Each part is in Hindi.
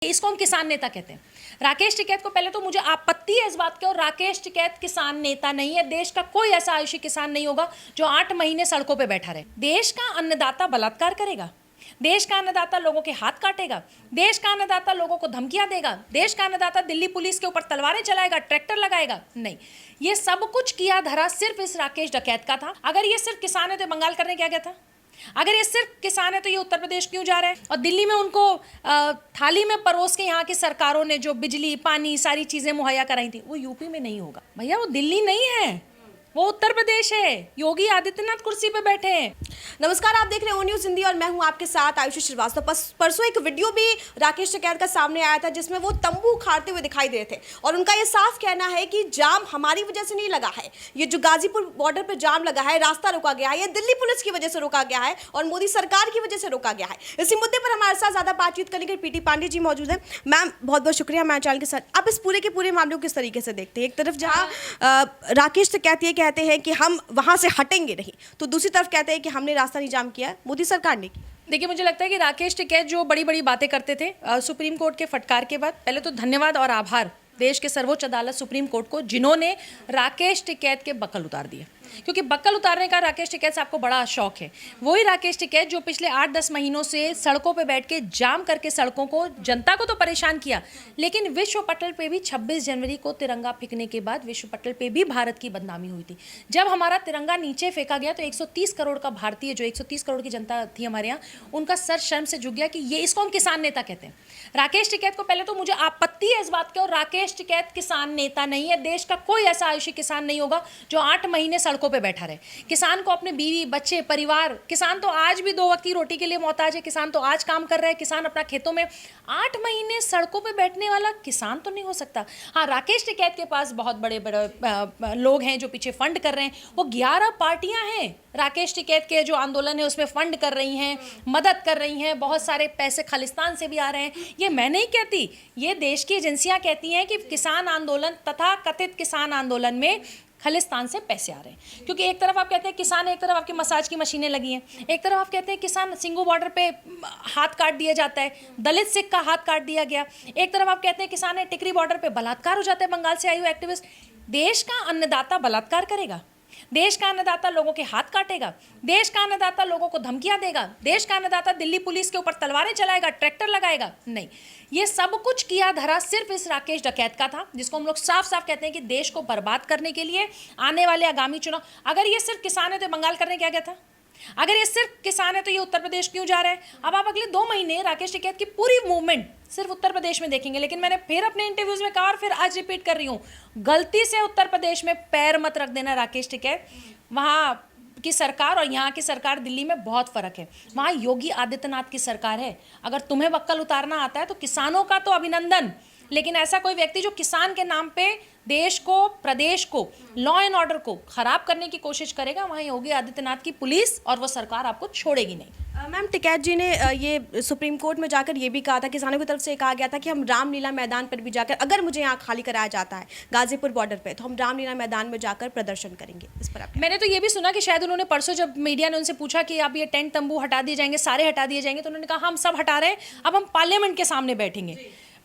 इसको हम किसान नेता कहते हैं। राकेश टिकैत को पहले तो मुझे आपत्ति है इस बात की, और राकेश टिकैत किसान नेता नहीं है। देश का कोई ऐसा आयुषी किसान नहीं होगा जो 8 महीने सड़कों पे बैठा रहे। देश का अन्नदाता बलात्कार करेगा, देश का अन्नदाता लोगों के हाथ काटेगा, देश का अन्नदाता लोगों को धमकियां देगा, देश का अन्नदाता दिल्ली पुलिस के ऊपर तलवारें चलाएगा, ट्रैक्टर लगाएगा? नहीं, ये सब कुछ किया धरा सिर्फ इस राकेश टिकैत का था। अगर ये सिर्फ किसान है तो बंगाल करने क्या गया था? अगर ये सिर्फ किसान है तो ये उत्तर प्रदेश क्यों जा रहा है? और दिल्ली में उनको थाली में परोस के यहाँ की सरकारों ने जो बिजली पानी सारी चीजें मुहैया कराई थी, वो यूपी में नहीं होगा भैया। वो दिल्ली नहीं है, वो उत्तर प्रदेश है। योगी आदित्यनाथ कुर्सी पे बैठे हैं। नमस्कार, आप देख रहे हैं ओ न्यूज़ हिंदी और मैं हूं आपके साथ आयुषी श्रीवास्तव। परसों एक वीडियो भी राकेश टिकैत का सामने आया था जिसमें वो तंबू खाड़ते हुए दिखाई दे रहे थे और उनका ये साफ कहना है कि जाम हमारी वजह से नहीं लगा है। ये जो गाजीपुर बॉर्डर पर जाम लगा है, रास्ता रोका गया है, ये दिल्ली पुलिस की वजह से रोका गया है और मोदी सरकार की वजह से रोका गया है। इसी मुद्दे पर हमारे साथ ज्यादा बातचीत करने के पीटी पांडे जी मौजूद है। मैम, बहुत बहुत शुक्रिया हमारे चैनल के साथ। आप इस पूरे के पूरे मामले को किस तरीके से देखते हैं? एक तरफ जहाँ राकेश टिकैत ये कहते हैं कि हम वहां से हटेंगे नहीं, तो दूसरी तरफ कहते हैं कि हमने रास्ता नहीं जाम किया, मोदी सरकार ने की। देखिए, मुझे लगता है कि राकेश टिकैत जो बड़ी बड़ी बातें करते थे सुप्रीम कोर्ट के फटकार के बाद, पहले तो धन्यवाद और आभार देश के सर्वोच्च अदालत सुप्रीम कोर्ट को, जिन्होंने राकेश टिकैत के बक्कल उतार दिए। क्योंकि बक्कल उतारने का राकेश टिकैत से आपको बड़ा शौक है। वही राकेश टिकैत जो पिछले 8-10 महीनों से सड़कों पे बैठ के जाम करके सड़कों को, जनता को तो परेशान किया, लेकिन विश्व पटल पे भी 26 जनवरी को तिरंगा फेंकने के बाद विश्व पटल पे भी भारत की बदनामी हुई थी। जब हमारा तिरंगा नीचे फेंका गया तो 130 करोड़ का भारतीय, जो 130 करोड़ की जनता थी हमारे यहाँ, उनका सर शर्म से झुक गया कि ये, इसको हम किसान नेता कहते हैं। राकेश टिकैत को पहले तो मुझे आपत्ति है इस बात की, और राकेश टिकैत किसान नेता नहीं है। देश का कोई ऐसा आयुषी किसान नहीं होगा जो 8 महीने सड़कों पे बैठा रहे। किसान को अपने बीवी बच्चे परिवार, किसान तो आज भी 2 वक्त की रोटी के लिए मोहताज है, किसान तो आज काम कर रहा है, किसान अपना खेतों में। 8 महीने सड़कों पे बैठने वाला किसान तो नहीं हो सकता। हाँ, राकेश टिकैत के पास बहुत बड़े बड़े लोग हैं जो पीछे फंड कर रहे हैं। वो 11 पार्टियां हैं राकेश टिकैत के जो आंदोलन है उसमें फंड कर रही हैं, मदद कर रही हैं, बहुत सारे पैसे खालिस्तान से भी आ रहे हैं। ये मैं नहीं कहती, ये देश की एजेंसियां कहती हैं कि किसान आंदोलन, तथा कथित किसान आंदोलन में खालिस्तान से पैसे आ रहे हैं। क्योंकि एक तरफ आप कहते हैं किसान, एक तरफ आपकी मसाज की मशीनें लगी हैं, एक तरफ आप कहते हैं किसान सिंगू बॉर्डर पे हाथ काट दिया जाता है, दलित सिख का हाथ काट दिया गया, एक तरफ आप कहते हैं किसान है टिकरी बॉर्डर पे बलात्कार हो जाता है बंगाल से आई हुई एक्टिविस्ट। देश का अन्नदाता बलात्कार करेगा, देश का अन्नदाता लोगों के हाथ काटेगा, देश का अन्नदाता लोगों को धमकियां देगा, देश का अन्नदाता दिल्ली पुलिस के ऊपर तलवारें चलाएगा, ट्रैक्टर लगाएगा? नहीं, ये सब कुछ किया धरा सिर्फ इस राकेश टिकैत का था, जिसको हम लोग साफ साफ कहते हैं कि देश को बर्बाद करने के लिए आने वाले आगामी चुनाव। अगर ये सिर्फ किसान है तो बंगाल करने क्या गया था? अगर ये सिर्फ किसान है तो ये उत्तर प्रदेश क्यों जा रहा है? अब आप अगले 2 महीने राकेश टिकैत की पूरी मूवमेंट सिर्फ उत्तर प्रदेश में देखेंगे। लेकिन मैंने फिर अपने इंटरव्यूज में कहा और फिर आज रिपीट कर रही हूँ, गलती से उत्तर प्रदेश में पैर मत रख देना राकेश टिकैत। वहाँ की सरकार और यहाँ की सरकार दिल्ली में बहुत फर्क है। वहाँ योगी आदित्यनाथ की सरकार है। अगर तुम्हें बक्कल उतारना आता है तो किसानों का तो अभिनंदन, लेकिन ऐसा कोई व्यक्ति जो किसान के नाम पे देश को, प्रदेश को, लॉ एंड ऑर्डर को खराब करने की कोशिश करेगा, वहाँ योगी आदित्यनाथ की पुलिस और वो सरकार आपको छोड़ेगी नहीं। मैम, टिकैत जी ने ये सुप्रीम कोर्ट में जाकर ये भी कहा था, किसानों की तरफ से कहा गया था कि हम रामलीला मैदान पर भी जाकर, अगर मुझे यहाँ खाली कराया जाता है गाजीपुर बॉर्डर पे, तो हम रामलीला मैदान में जाकर प्रदर्शन करेंगे। इस पर आप? मैंने तो ये भी सुना कि शायद उन्होंने परसों, जब मीडिया ने उनसे पूछा कि आप ये टेंट तंबू हटा दिए जाएंगे, सारे हटा दिए जाएंगे, तो उन्होंने कहा हम सब हटा रहे हैं, अब हम पार्लियामेंट के सामने बैठेंगे,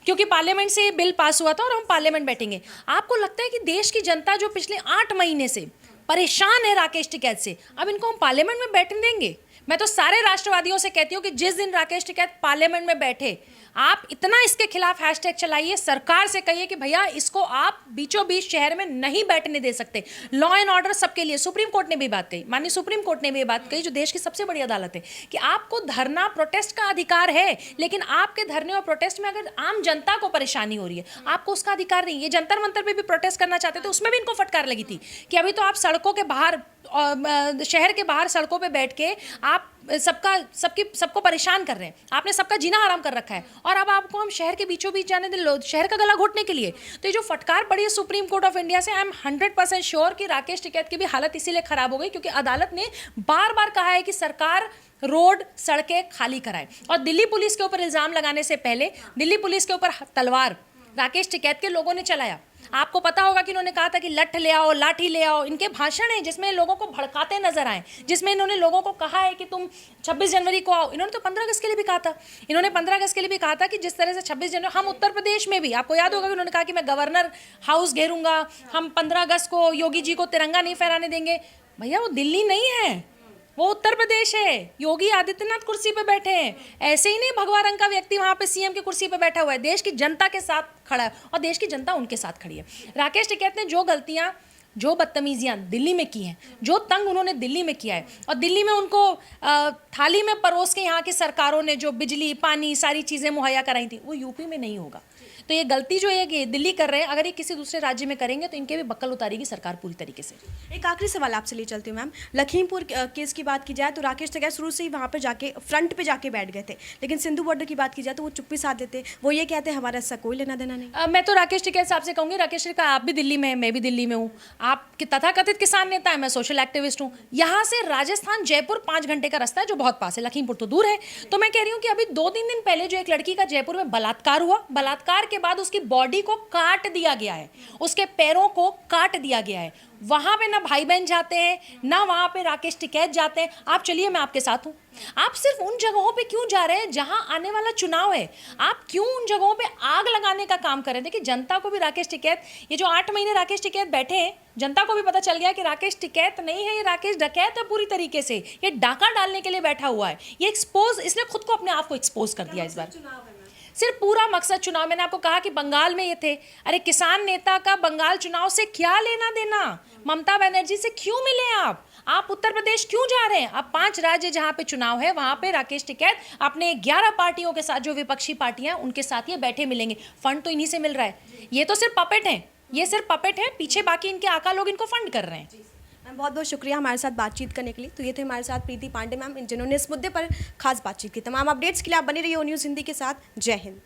क्योंकि पार्लियामेंट से ये बिल पास हुआ था और हम पार्लियामेंट बैठेंगे। आपको लगता है कि देश की जनता जो पिछले 8 महीने से परेशान है राकेश टिकैत से, अब इनको हम पार्लियामेंट में बैठने देंगे? मैं तो सारे राष्ट्रवादियों से कहती हूँ कि जिस दिन राकेश टिकैत पार्लियामेंट में बैठे, आप इतना इसके खिलाफ हैशटैग चलाइए, सरकार से कहिए कि भैया इसको आप बीचों बीच शहर में नहीं बैठने दे सकते। लॉ एंड ऑर्डर सबके लिए। सुप्रीम कोर्ट ने भी बात कही, माननीय सुप्रीम कोर्ट ने भी बात कही, जो देश की सबसे बड़ी अदालत है, कि आपको धरना प्रोटेस्ट का अधिकार है, लेकिन आपके धरने और प्रोटेस्ट में अगर आम जनता को परेशानी हो रही है, आपको उसका अधिकार नहीं। ये जंतर मंतर पे भी प्रोटेस्ट करना चाहते थे, उसमें भी इनको फटकार लगी थी कि अभी तो आप सड़कों के बाहर, शहर के बाहर सड़कों पे बैठ के आप सबको परेशान कर रहे हैं, आपने सबका जीना हराम कर रखा है, और अब आपको हम शहर के बीचों बीच जाने दें शहर का गला घोटने के लिए। तो ये जो फटकार पड़ी है सुप्रीम कोर्ट ऑफ इंडिया से, आई एम 100% श्योर कि राकेश टिकैत की भी हालत इसीलिए खराब हो गई क्योंकि अदालत ने बार बार कहा है कि सरकार रोड सड़कें खाली कराए। और दिल्ली पुलिस के ऊपर इल्जाम लगाने से पहले दिल्ली पुलिस के ऊपर तलवार राकेश टिकैत के लोगों ने चलाया। आपको पता होगा कि इन्होंने कहा था कि लठ ले आओ, लाठी ले आओ। इनके भाषण हैं जिसमें लोगों को भड़काते नजर आए, जिसमें इन्होंने लोगों को कहा है कि तुम 26 जनवरी को आओ। इन्होंने तो 15 अगस्त के लिए भी कहा था। इन्होंने 15 अगस्त के लिए भी कहा था कि जिस तरह से 26 जनवरी, हम उत्तर प्रदेश में भी, आपको याद होगा कि उन्होंने कहा कि मैं गवर्नर हाउस घेरूंगा, हम 15 अगस्त को योगी जी को तिरंगा नहीं फहराने देंगे। भैया वो दिल्ली नहीं है, वो उत्तर प्रदेश है। योगी आदित्यनाथ कुर्सी पे बैठे हैं। ऐसे ही नहीं भगवा रंग का व्यक्ति वहां पे सीएम की कुर्सी पे बैठा हुआ है, देश की जनता के साथ खड़ा है और देश की जनता उनके साथ खड़ी है। राकेश टिकैत ने जो गलतियां, जो बदतमीजियां दिल्ली में की हैं, जो तंग उन्होंने दिल्ली में किया है, और दिल्ली में उनको थाली में परोस के यहाँ की सरकारों ने जो बिजली, पानी, सारी चीज़ें मुहैया कराई थी, वो यूपी में नहीं होगा। तो ये गलती जो है कि दिल्ली कर रहे हैं, अगर ये किसी दूसरे राज्य में करेंगे तो इनके भी बक्कल उतारेगी सरकार पूरी तरीके से। एक आखिरी सवाल आपसे ले चलती हूँ मैम। लखीमपुर केस की बात की जाए तो राकेश टिकैत शुरू से ही वहाँ पर जाके फ्रंट पे जाके बैठ गए थे, लेकिन सिंधु बॉर्डर की बात की जाए तो वो चुप्पी साध देते। वो ये कहते हैं हमारा इससे कोई लेना देना नहीं। मैं तो राकेश टिकैत साहब से कहूँगी, राकेश टिकैत आप भी दिल्ली में हैं, मैं भी दिल्ली में हूँ। आप तथाकथित किसान नेता है, मैं सोशल एक्टिविस्ट हूँ। यहाँ से राजस्थान जयपुर 5 घंटे का रास्ता है, जो बहुत पास है। लखीमपुर तो दूर है। तो मैं कह रही हूँ कि अभी 2-3 दिन पहले जो एक लड़की का जयपुर में बलात्कार हुआ, बलात्कार के बाद उसकी बॉडी को काट दिया गया है, उसके पैरों को काट दिया गया है। वहां पे ना भाई बहन जाते हैं, ना वहां पे राकेश टिकैत जाते हैं। आप चलिए, मैं आपके साथ हूं। आप सिर्फ उन जगहों पे क्यों जा रहे हैं जहां आने वाला चुनाव है? आप क्यों उन जगहों पे आग लगाने का काम कर रहे हैं? देखिए, जनता को भी राकेश टिकैत, ये जो 8 महीने राकेश टिकैत बैठे हैं, जनता को भी पता चल गया कि राकेश टिकैत नहीं है, ये राकेश डकैत है पूरी तरीके से। ये डाका डालने के लिए बैठा हुआ है। ये एक्सपोज, इसने खुद को, अपने आप को एक्सपोज कर दिया इस बार। सिर्फ पूरा मकसद चुनाव। मैंने आपको कहा कि बंगाल में ये थे। अरे किसान नेता का बंगाल चुनाव से क्या लेना देना? ममता बनर्जी से क्यों मिले आप उत्तर प्रदेश क्यों जा रहे हैं? आप 5 राज्य जहां पे चुनाव है, वहां पे राकेश टिकैत अपने 11 पार्टियों के साथ, जो विपक्षी पार्टियां, उनके साथ ये बैठे मिलेंगे। फंड तो इन्हीं से मिल रहा है। ये तो सिर्फ पपेट है, ये सिर्फ पपेट है। पीछे बाकी इनके आका लोग इनको फंड कर रहे हैं। मैम बहुत बहुत शुक्रिया हमारे साथ बातचीत करने के लिए। तो ये थे हमारे साथ प्रीति पांडे मैम, जिन्होंने इस मुद्दे पर खास बातचीत की। तमाम अपडेट्स के लिए आप बने रहिए ओ न्यूज़ हिंदी के साथ। जय हिंद।